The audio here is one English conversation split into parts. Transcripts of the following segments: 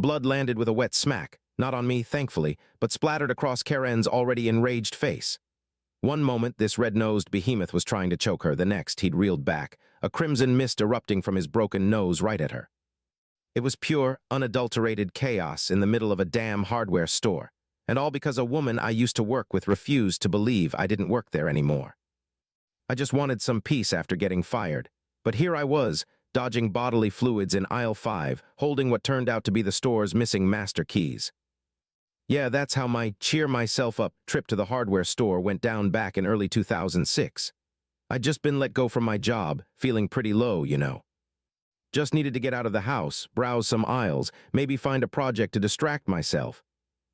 blood landed with a wet smack, not on me, thankfully, but splattered across Karen's already enraged face. One moment, this red-nosed behemoth was trying to choke her. The next, he'd reeled back, a crimson mist erupting from his broken nose right at her. It was pure, unadulterated chaos in the middle of a damn hardware store, and all because a woman I used to work with refused to believe I didn't work there anymore. I just wanted some peace after getting fired, but here I was, dodging bodily fluids in aisle 5, holding what turned out to be the store's missing master keys. Yeah, that's how my cheer-myself-up trip to the hardware store went down back in early 2006. I'd just been let go from my job, feeling pretty low, you know. Just needed to get out of the house, browse some aisles, maybe find a project to distract myself.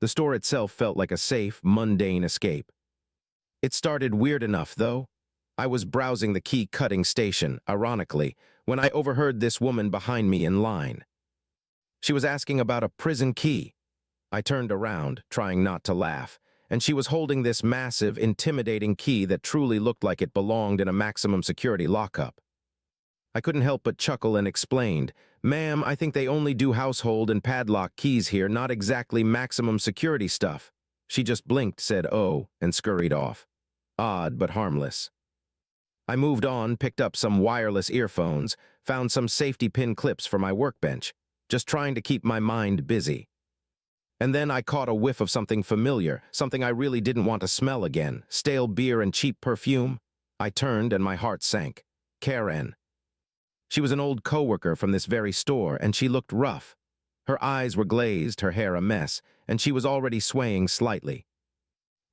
The store itself felt like a safe, mundane escape. It started weird enough, though. I was browsing the key-cutting station, ironically, when I overheard this woman behind me in line. She was asking about a prison key. I turned around, trying not to laugh, and she was holding this massive, intimidating key that truly looked like it belonged in a maximum security lockup. I couldn't help but chuckle and explained, "Ma'am, I think they only do household and padlock keys here, not exactly maximum security stuff." She just blinked, said, "Oh," and scurried off. Odd, but harmless. I moved on, picked up some wireless earphones, found some safety pin clips for my workbench, just trying to keep my mind busy. And then I caught a whiff of something familiar, something I really didn't want to smell again, stale beer and cheap perfume. I turned and my heart sank. Karen. She was an old coworker from this very store, and she looked rough. Her eyes were glazed, her hair a mess, and she was already swaying slightly.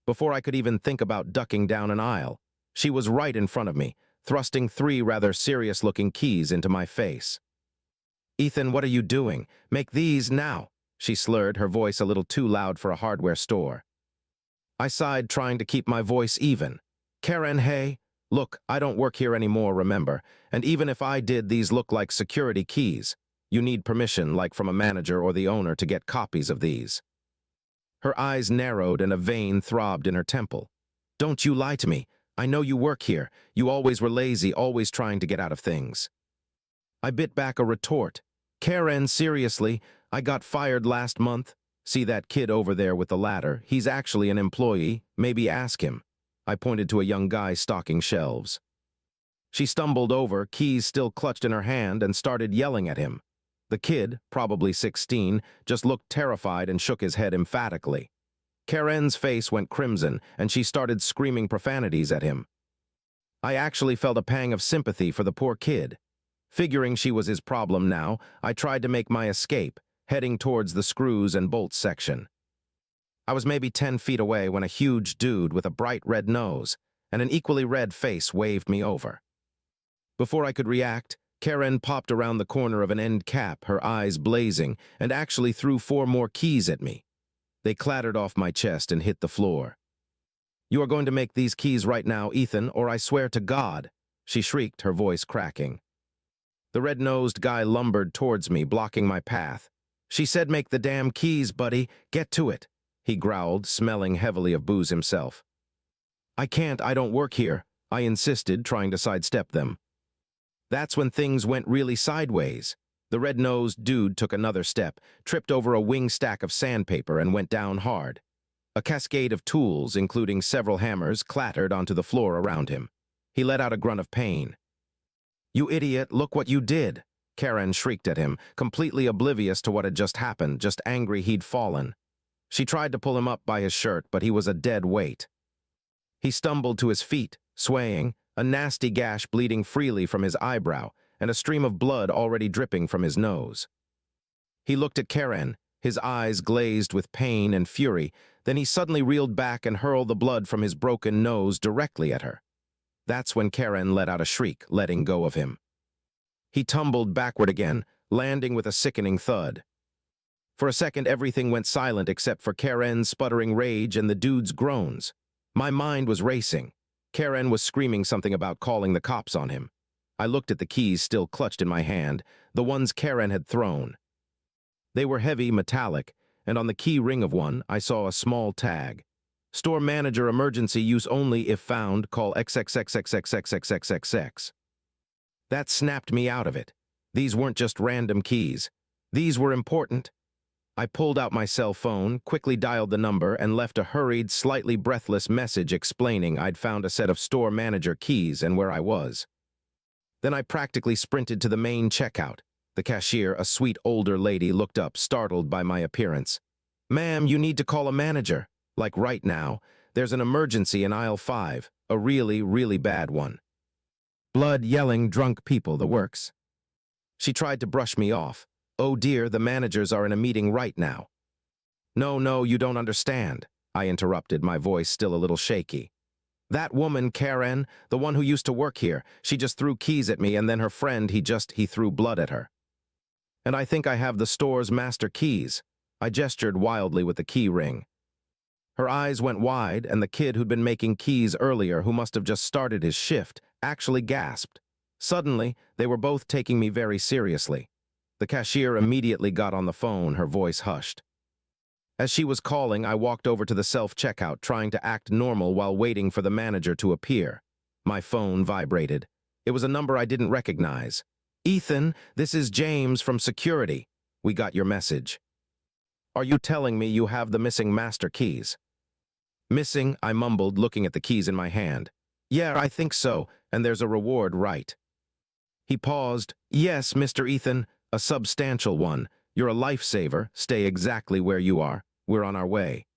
Before I could even think about ducking down an aisle, she was right in front of me, thrusting 3 rather serious-looking keys into my face. "Ethan, what are you doing? Make these now," she slurred, her voice a little too loud for a hardware store. I sighed, trying to keep my voice even. "Karen, hey, look, I don't work here anymore, remember, and even if I did, these look like security keys. You need permission, like from a manager or the owner, to get copies of these." Her eyes narrowed and a vein throbbed in her temple. "Don't you lie to me. I know you work here. You always were lazy, always trying to get out of things." I bit back a retort. "Karen, seriously, I got fired last month. See that kid over there with the ladder? He's actually an employee. Maybe ask him." I pointed to a young guy stocking shelves. She stumbled over, keys still clutched in her hand, and started yelling at him. The kid, probably 16, just looked terrified and shook his head emphatically. Karen's face went crimson, and she started screaming profanities at him. I actually felt a pang of sympathy for the poor kid. Figuring she was his problem now, I tried to make my escape, heading towards the screws and bolts section. I was maybe 10 feet away when a huge dude with a bright red nose and an equally red face waved me over. Before I could react, Karen popped around the corner of an end cap, her eyes blazing, and actually threw 4 more keys at me. They clattered off my chest and hit the floor. "You are going to make these keys right now, Ethan, or I swear to God," she shrieked, her voice cracking. The red-nosed guy lumbered towards me, blocking my path. "She said make the damn keys, buddy. Get to it," he growled, smelling heavily of booze himself. "I can't, I don't work here," I insisted, trying to sidestep them. That's when things went really sideways. The red-nosed dude took another step, tripped over a wing stack of sandpaper, and went down hard. A cascade of tools, including several hammers, clattered onto the floor around him. He let out a grunt of pain. "You idiot, look what you did!" Karen shrieked at him, completely oblivious to what had just happened, just angry he'd fallen. She tried to pull him up by his shirt, but he was a dead weight. He stumbled to his feet, swaying, a nasty gash bleeding freely from his eyebrow, and a stream of blood already dripping from his nose. He looked at Karen, his eyes glazed with pain and fury, then he suddenly reeled back and hurled the blood from his broken nose directly at her. That's when Karen let out a shriek, letting go of him. He tumbled backward again, landing with a sickening thud. For a second, everything went silent except for Karen's sputtering rage and the dude's groans. My mind was racing. Karen was screaming something about calling the cops on him. I looked at the keys still clutched in my hand, the ones Karen had thrown. They were heavy, metallic, and on the key ring of one, I saw a small tag. "Store manager emergency use only if found, call XXXXXXXXXX." That snapped me out of it. These weren't just random keys. These were important. I pulled out my cell phone, quickly dialed the number, and left a hurried, slightly breathless message explaining I'd found a set of store manager keys and where I was. Then I practically sprinted to the main checkout. The cashier, a sweet older lady, looked up, startled by my appearance. "Ma'am, you need to call a manager. Like right now. There's an emergency in aisle 5, a really, really bad one. Blood, yelling, drunk people, the works." She tried to brush me off. "Oh dear, the managers are in a meeting right now." No, you don't understand," I interrupted, my voice still a little shaky. "That woman, Karen, the one who used to work here, she just threw keys at me, and then her friend, he threw blood at her. And I think I have the store's master keys." I gestured wildly with the key ring. Her eyes went wide, and the kid who'd been making keys earlier, who must have just started his shift, actually gasped. Suddenly, they were both taking me very seriously. The cashier immediately got on the phone, her voice hushed. As she was calling, I walked over to the self-checkout, trying to act normal while waiting for the manager to appear. My phone vibrated. It was a number I didn't recognize. "Ethan, this is James from security. We got your message." "Are you telling me you have the missing master keys?" "Missing," I mumbled, looking at the keys in my hand. "Yeah, I think so, and there's a reward, right?" He paused. "Yes, Mr. Ethan, a substantial one. You're a lifesaver. Stay exactly where you are. We're on our way."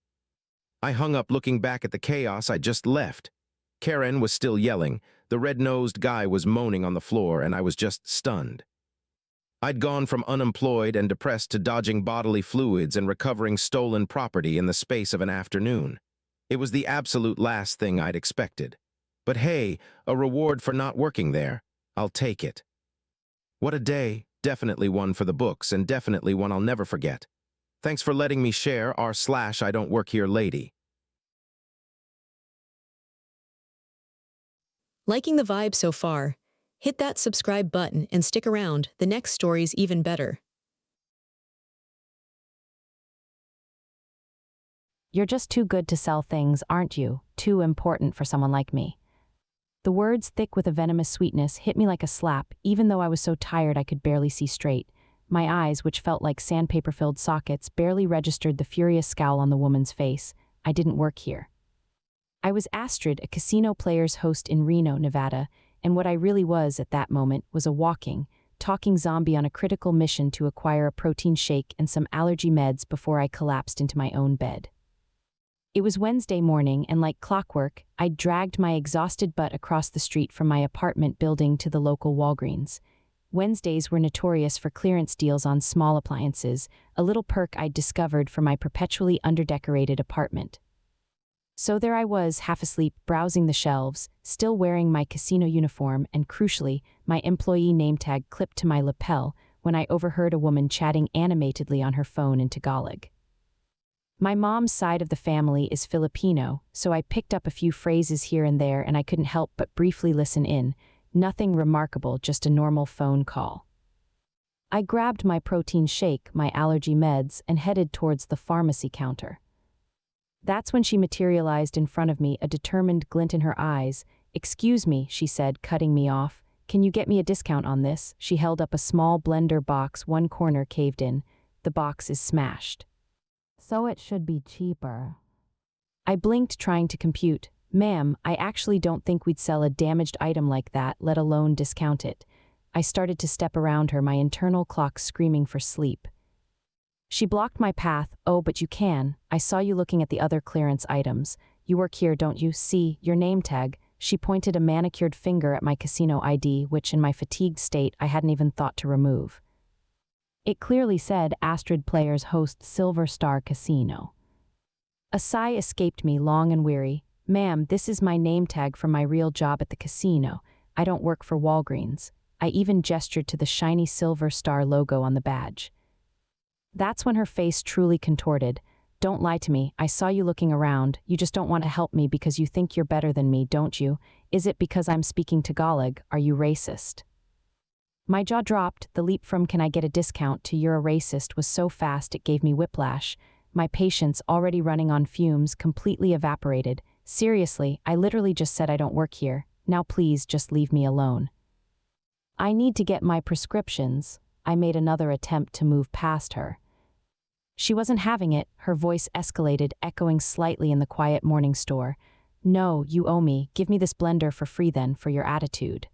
I hung up, looking back at the chaos I'd just left. Karen was still yelling. The red-nosed guy was moaning on the floor, and I was just stunned. I'd gone from unemployed and depressed to dodging bodily fluids and recovering stolen property in the space of an afternoon. It was the absolute last thing I'd expected. But hey, a reward for not working there. I'll take it. What a day. Definitely one for the books, and definitely one I'll never forget. Thanks for letting me share r/IDontWorkHereLady. Liking the vibe so far? Hit that subscribe button and stick around, the next story's even better. You're just too good to sell things, aren't you? Too important for someone like me. The words, thick with a venomous sweetness, hit me like a slap, even though I was so tired I could barely see straight. My eyes, which felt like sandpaper-filled sockets, barely registered the furious scowl on the woman's face. I didn't work here. I was Astrid, a casino player's host in Reno, Nevada, and what I really was at that moment was a walking, talking zombie on a critical mission to acquire a protein shake and some allergy meds before I collapsed into my own bed. It was Wednesday morning, and like clockwork, I dragged my exhausted butt across the street from my apartment building to the local Walgreens. Wednesdays were notorious for clearance deals on small appliances, a little perk I'd discovered for my perpetually underdecorated apartment. So there I was, half asleep, browsing the shelves, still wearing my casino uniform and, crucially, my employee name tag clipped to my lapel, when I overheard a woman chatting animatedly on her phone in Tagalog. My mom's side of the family is Filipino, so I picked up a few phrases here and there, and I couldn't help but briefly listen in. Nothing remarkable, just a normal phone call. I grabbed my protein shake, my allergy meds, and headed towards the pharmacy counter. That's when she materialized in front of me, a determined glint in her eyes. "Excuse me," she said, cutting me off. "Can you get me a discount on this?" She held up a small blender box, one corner caved in. "The box is smashed." "So it should be cheaper." I blinked, trying to compute. "Ma'am, I actually don't think we'd sell a damaged item like that, let alone discount it." I started to step around her, my internal clock screaming for sleep. She blocked my path. "Oh, but you can. I saw you looking at the other clearance items. You work here, don't you? See, your name tag." She pointed a manicured finger at my casino ID, which in my fatigued state I hadn't even thought to remove. It clearly said Astrid Players Host Silver Star Casino. A sigh escaped me, long and weary. "Ma'am, this is my name tag from my real job at the casino. I don't work for Walgreens." I even gestured to the shiny Silver Star logo on the badge. That's when her face truly contorted. "Don't lie to me. I saw you looking around. You just don't want to help me because you think you're better than me, don't you? Is it because I'm speaking Tagalog? Are you racist?" My jaw dropped. The leap from "can I get a discount" to "you're a racist" was so fast it gave me whiplash. My patience, already running on fumes, completely evaporated. "Seriously, I literally just said I don't work here. Now please just leave me alone." "I need to get my prescriptions." I made another attempt to move past her. She wasn't having it, her voice escalated, echoing slightly in the quiet morning store. "No, you owe me. Give me this blender for free then, for your attitude."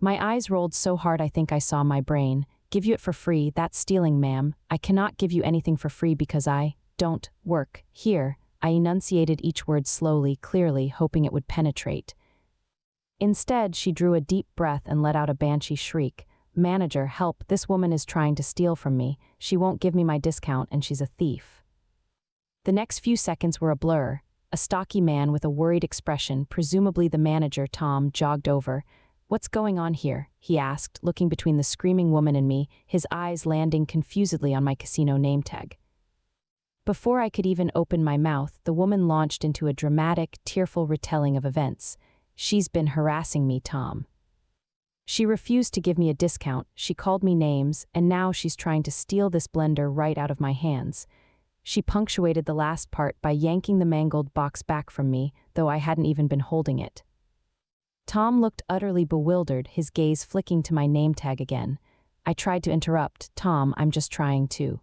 My eyes rolled so hard I think I saw my brain. "Give you it for free? That's stealing, ma'am. I cannot give you anything for free because I don't work here." I enunciated each word slowly, clearly, hoping it would penetrate. Instead, she drew a deep breath and let out a banshee shriek. "Manager, help, this woman is trying to steal from me. She won't give me my discount and she's a thief." The next few seconds were a blur. A stocky man with a worried expression, presumably the manager, Tom, jogged over. "What's going on here?" he asked, looking between the screaming woman and me, his eyes landing confusedly on my casino name tag. Before I could even open my mouth, the woman launched into a dramatic, tearful retelling of events. "She's been harassing me, Tom. She refused to give me a discount, she called me names, and now she's trying to steal this blender right out of my hands." She punctuated the last part by yanking the mangled box back from me, though I hadn't even been holding it. Tom looked utterly bewildered, his gaze flicking to my name tag again. I tried to interrupt. "Tom, I'm just trying to."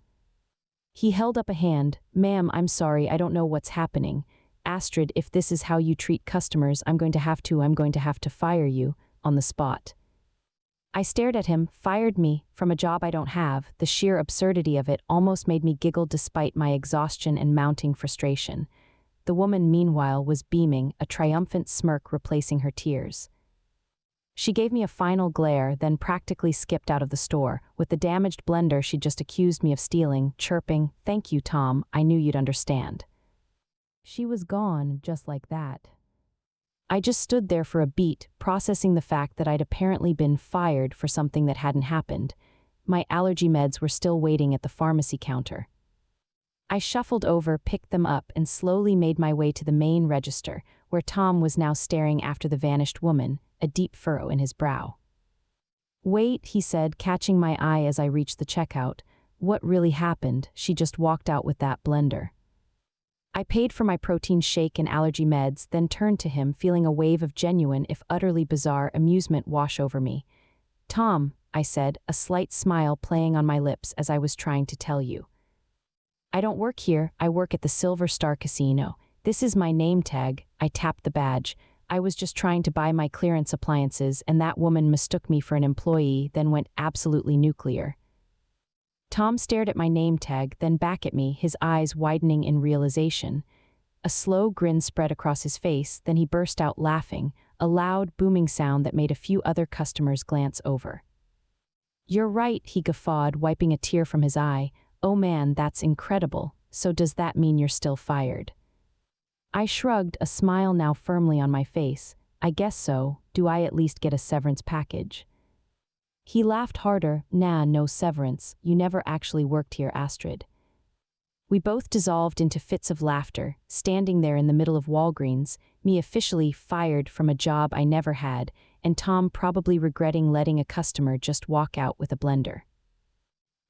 He held up a hand. "Ma'am, I'm sorry, I don't know what's happening. Astrid, if this is how you treat customers, I'm going to have to fire you, on the spot." I stared at him. Fired me, from a job I don't have. The sheer absurdity of it almost made me giggle despite my exhaustion and mounting frustration. The woman, meanwhile, was beaming, a triumphant smirk replacing her tears. She gave me a final glare, then practically skipped out of the store. With the damaged blender she'd just accused me of stealing, chirping, "Thank you, Tom, I knew you'd understand." She was gone, just like that. I just stood there for a beat, processing the fact that I'd apparently been fired for something that hadn't happened. My allergy meds were still waiting at the pharmacy counter. I shuffled over, picked them up, and slowly made my way to the main register, where Tom was now staring after the vanished woman, a deep furrow in his brow. "Wait," he said, catching my eye as I reached the checkout. "What really happened? She just walked out with that blender." I paid for my protein shake and allergy meds, then turned to him, feeling a wave of genuine, if utterly bizarre, amusement wash over me. "Tom," I said, a slight smile playing on my lips as I was trying to tell you. "I don't work here, I work at the Silver Star Casino. This is my name tag." I tapped the badge. "I was just trying to buy my clearance appliances, and that woman mistook me for an employee, then went absolutely nuclear." Tom stared at my name tag, then back at me, his eyes widening in realization. A slow grin spread across his face, then he burst out laughing, a loud, booming sound that made a few other customers glance over. "You're right," he guffawed, wiping a tear from his eye. "Oh man, that's incredible. So does that mean you're still fired?" I shrugged, a smile now firmly on my face. "I guess so. Do I at least get a severance package?" He laughed harder. "Nah, no severance. You never actually worked here, Astrid." We both dissolved into fits of laughter, standing there in the middle of Walgreens, me officially fired from a job I never had, and Tom probably regretting letting a customer just walk out with a blender.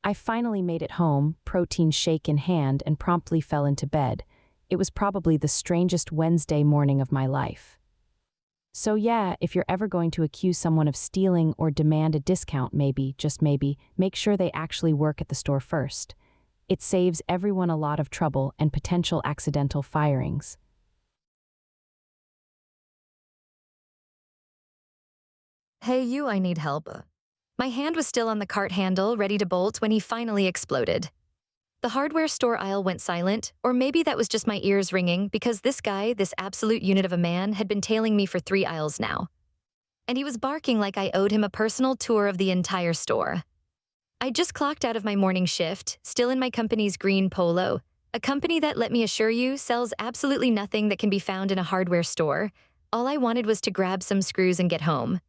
I finally made it home, protein shake in hand, and promptly fell into bed. It was probably the strangest Wednesday morning of my life. So yeah, if you're ever going to accuse someone of stealing or demand a discount, maybe, just maybe, make sure they actually work at the store first. It saves everyone a lot of trouble and potential accidental firings. "Hey you, I need help." My hand was still on the cart handle, ready to bolt, when he finally exploded. The hardware store aisle went silent, or maybe that was just my ears ringing, because this guy, this absolute unit of a man, had been tailing me for 3 aisles now. And he was barking like I owed him a personal tour of the entire store. I just clocked out of my morning shift, still in my company's green polo, a company that, let me assure you, sells absolutely nothing that can be found in a hardware store. All I wanted was to grab some screws and get home.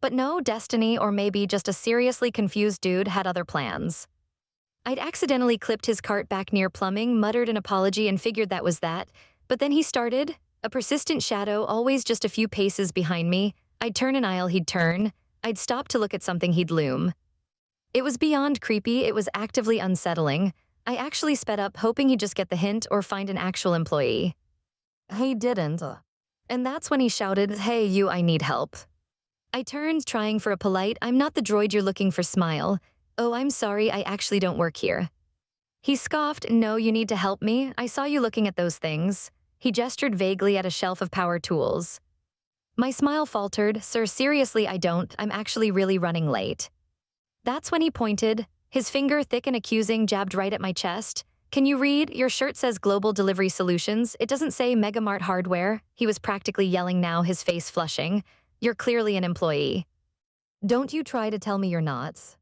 But no, destiny, or maybe just a seriously confused dude, had other plans. I'd accidentally clipped his cart back near plumbing, muttered an apology, and figured that was that. But then he started, a persistent shadow, always just a few paces behind me. I'd turn an aisle, he'd turn. I'd stop to look at something, he'd loom. It was beyond creepy, it was actively unsettling. I actually sped up, hoping he'd just get the hint or find an actual employee. He didn't. And that's when he shouted, "Hey you, I need help." I turned, trying for a polite, "I'm not the droid you're looking for" smile. "Oh, I'm sorry, I actually don't work here." He scoffed, "No, you need to help me. I saw you looking at those things." He gestured vaguely at a shelf of power tools. My smile faltered. "Sir, seriously, I don't. I'm actually really running late." That's when he pointed, his finger thick and accusing, jabbed right at my chest. "Can you read? Your shirt says Global Delivery Solutions. It doesn't say Megamart Hardware." He was practically yelling now, his face flushing. "You're clearly an employee. Don't you try to tell me you're not."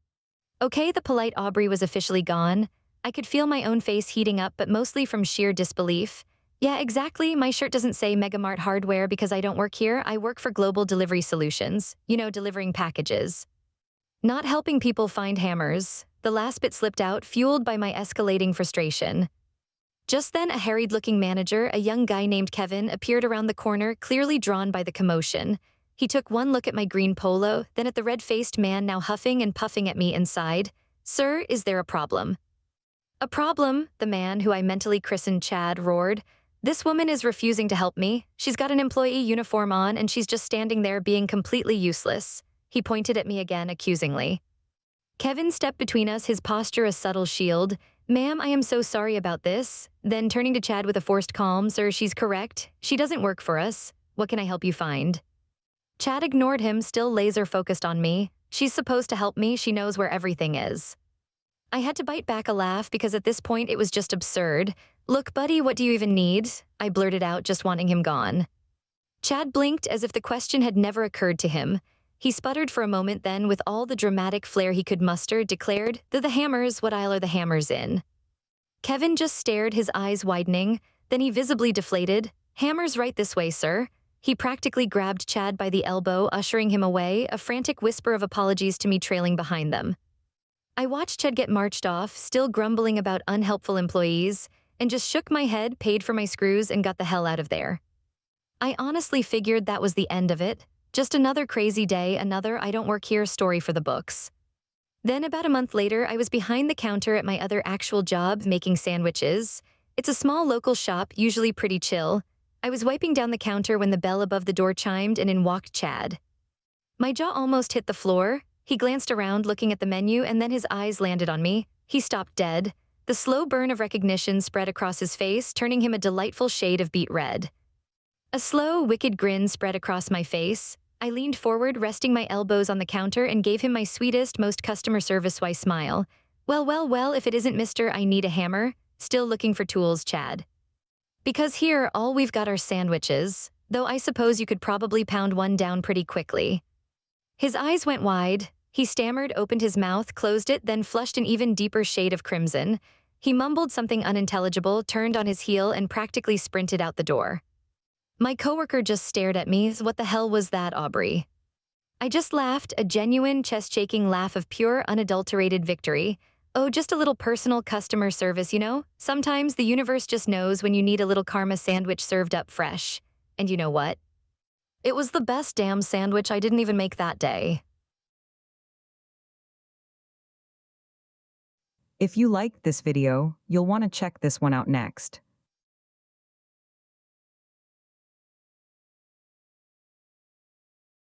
Okay, the polite Aubrey was officially gone. I could feel my own face heating up, but mostly from sheer disbelief. "Yeah, exactly. My shirt doesn't say Megamart Hardware because I don't work here. I work for Global Delivery Solutions. You know, delivering packages. Not helping people find hammers." The last bit slipped out, fueled by my escalating frustration. Just then, a harried-looking manager, a young guy named Kevin, appeared around the corner, clearly drawn by the commotion. He took one look at my green polo, then at the red-faced man now huffing and puffing at me inside. "Sir, is there a problem?" "A problem?" the man, who I mentally christened Chad, roared. "This woman is refusing to help me. She's got an employee uniform on and she's just standing there being completely useless." He pointed at me again accusingly. Kevin stepped between us, his posture a subtle shield. "Ma'am, I am so sorry about this." Then turning to Chad with a forced calm, "Sir, she's correct. She doesn't work for us. What can I help you find?" Chad ignored him, still laser-focused on me. "She's supposed to help me. She knows where everything is." I had to bite back a laugh because at this point it was just absurd. "Look, buddy, what do you even need?" I blurted out, just wanting him gone. Chad blinked as if the question had never occurred to him. He sputtered for a moment, then, with all the dramatic flair he could muster, declared, "They're the hammers. What aisle are the hammers in?" Kevin just stared, his eyes widening. Then he visibly deflated. "Hammers right this way, sir." He practically grabbed Chad by the elbow, ushering him away, a frantic whisper of apologies to me trailing behind them. I watched Chad get marched off, still grumbling about unhelpful employees, and just shook my head, paid for my screws, and got the hell out of there. I honestly figured that was the end of it. Just another crazy day, another I don't work here story for the books. Then about a month later, I was behind the counter at my other actual job, making sandwiches. It's a small local shop, usually pretty chill. I was wiping down the counter when the bell above the door chimed and in walked Chad. My jaw almost hit the floor. He glanced around, looking at the menu, and then his eyes landed on me. He stopped dead. The slow burn of recognition spread across his face, turning him a delightful shade of beet red. A slow, wicked grin spread across my face. I leaned forward, resting my elbows on the counter, and gave him my sweetest, most customer service-wise smile. Well, if it isn't Mr. I need a hammer, still looking for tools, Chad. Because here, all we've got are sandwiches, though I suppose you could probably pound one down pretty quickly. His eyes went wide. He stammered, opened his mouth, closed it, then flushed an even deeper shade of crimson. He mumbled something unintelligible, turned on his heel, and practically sprinted out the door. My coworker just stared at me. "What the hell was that, Aubrey?" I just laughed, a genuine, chest-shaking laugh of pure, unadulterated victory. "Oh, just a little personal customer service, you know? Sometimes the universe just knows when you need a little karma sandwich served up fresh. And you know what? It was the best damn sandwich I didn't even make that day." If you liked this video, you'll want to check this one out next.